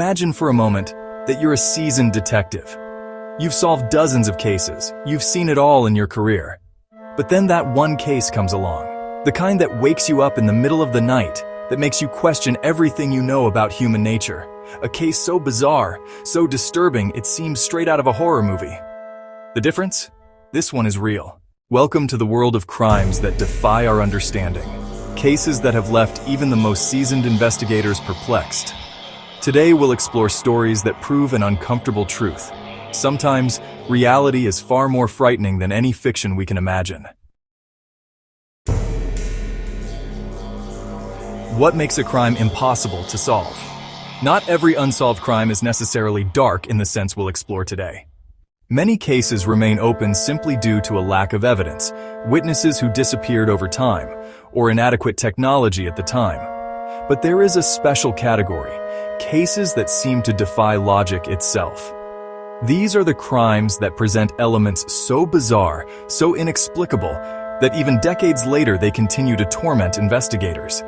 Imagine for a moment that you're a seasoned detective. You've solved dozens of cases, you've seen it all in your career. But then that one case comes along, the kind that wakes you up in the middle of the night, that makes you question everything you know about human nature. A case so bizarre, so disturbing, it seems straight out of a horror movie. The difference? This one is real. Welcome to the world of crimes that defy our understanding. Cases that have left even the most seasoned investigators perplexed. Today we'll explore stories that prove an uncomfortable truth. Sometimes, reality is far more frightening than any fiction we can imagine. What makes a crime impossible to solve? Not every unsolved crime is necessarily dark in the sense we'll explore today. Many cases remain open simply due to a lack of evidence, witnesses who disappeared over time, or inadequate technology at the time. But there is a special category, cases that seem to defy logic itself. These are the crimes that present elements so bizarre, so inexplicable, that even decades later they continue to torment investigators.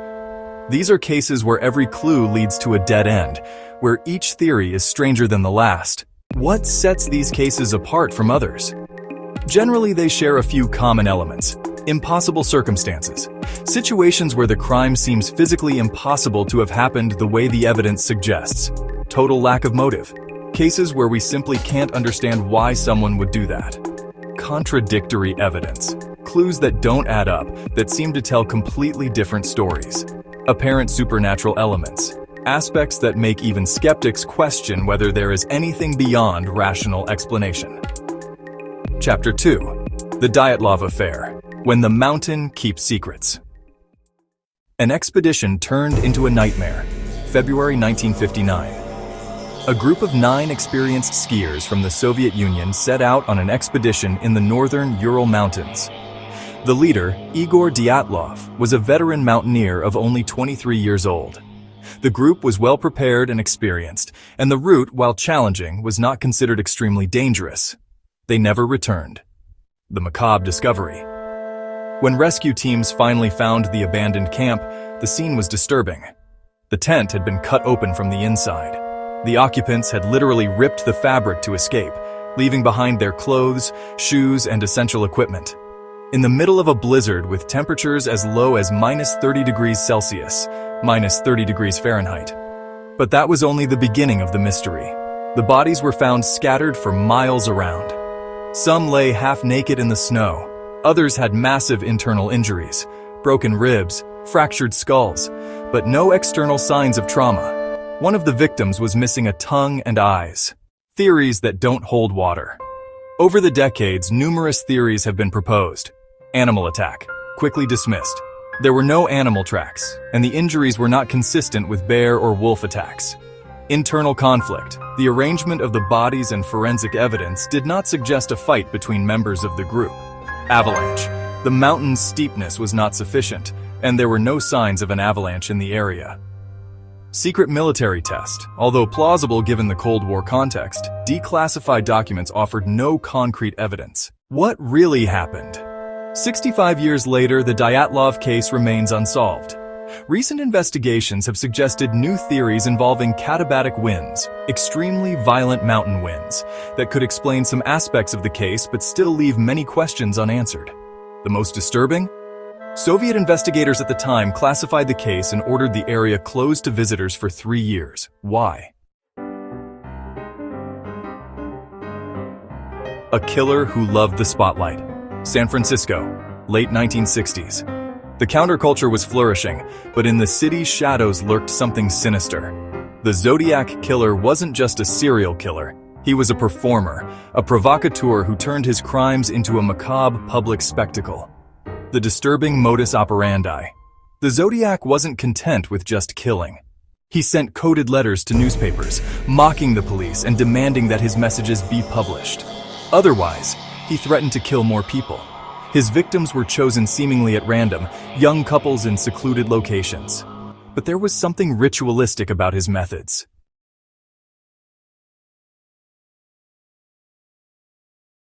These are cases where every clue leads to a dead end, where each theory is stranger than the last. What sets these cases apart from others? Generally, they share a few common elements. Impossible circumstances. Situations where the crime seems physically impossible to have happened the way the evidence suggests. Total lack of motive. Cases where we simply can't understand why someone would do that. Contradictory evidence. Clues that don't add up, that seem to tell completely different stories. Apparent supernatural elements. Aspects that make even skeptics question whether there is anything beyond rational explanation. Chapter 2. The Dyatlov Affair. When the Mountain Keeps Secrets. An expedition turned into a nightmare. February 1959. A group of 9 experienced skiers from the Soviet Union set out on an expedition in the northern Ural Mountains. The leader, Igor Dyatlov, was a veteran mountaineer of only 23 years old. The group was well prepared and experienced, and the route, while challenging, was not considered extremely dangerous. They never returned. The macabre discovery. When rescue teams finally found the abandoned camp, the scene was disturbing. The tent had been cut open from the inside. The occupants had literally ripped the fabric to escape, leaving behind their clothes, shoes, and essential equipment. In the middle of a blizzard with temperatures as low as -30 degrees Celsius, -30 degrees Fahrenheit. But that was only the beginning of the mystery. The bodies were found scattered for miles around. Some lay half naked in the snow. Others had massive internal injuries, broken ribs, fractured skulls, but no external signs of trauma. One of the victims was missing a tongue and eyes. Theories that don't hold water. Over the decades, numerous theories have been proposed. Animal attack, quickly dismissed. There were no animal tracks, and the injuries were not consistent with bear or wolf attacks. Internal conflict. The arrangement of the bodies and forensic evidence did not suggest a fight between members of the group. Avalanche. The mountain's steepness was not sufficient, and there were no signs of an avalanche in the area. Secret military test. Although plausible given the Cold War context, declassified documents offered no concrete evidence. What really happened? 65 years later, the Dyatlov case remains unsolved. Recent investigations have suggested new theories involving katabatic winds, extremely violent mountain winds, that could explain some aspects of the case but still leave many questions unanswered. The most disturbing? Soviet investigators at the time classified the case and ordered the area closed to visitors for 3 years. Why? A killer who loved the spotlight. San Francisco, late 1960s. The counterculture was flourishing, but in the city's shadows lurked something sinister. The Zodiac Killer wasn't just a serial killer. He was a performer, a provocateur who turned his crimes into a macabre public spectacle. The disturbing modus operandi. The Zodiac wasn't content with just killing. He sent coded letters to newspapers, mocking the police and demanding that his messages be published. Otherwise, he threatened to kill more people. His victims were chosen seemingly at random, young couples in secluded locations. But there was something ritualistic about his methods.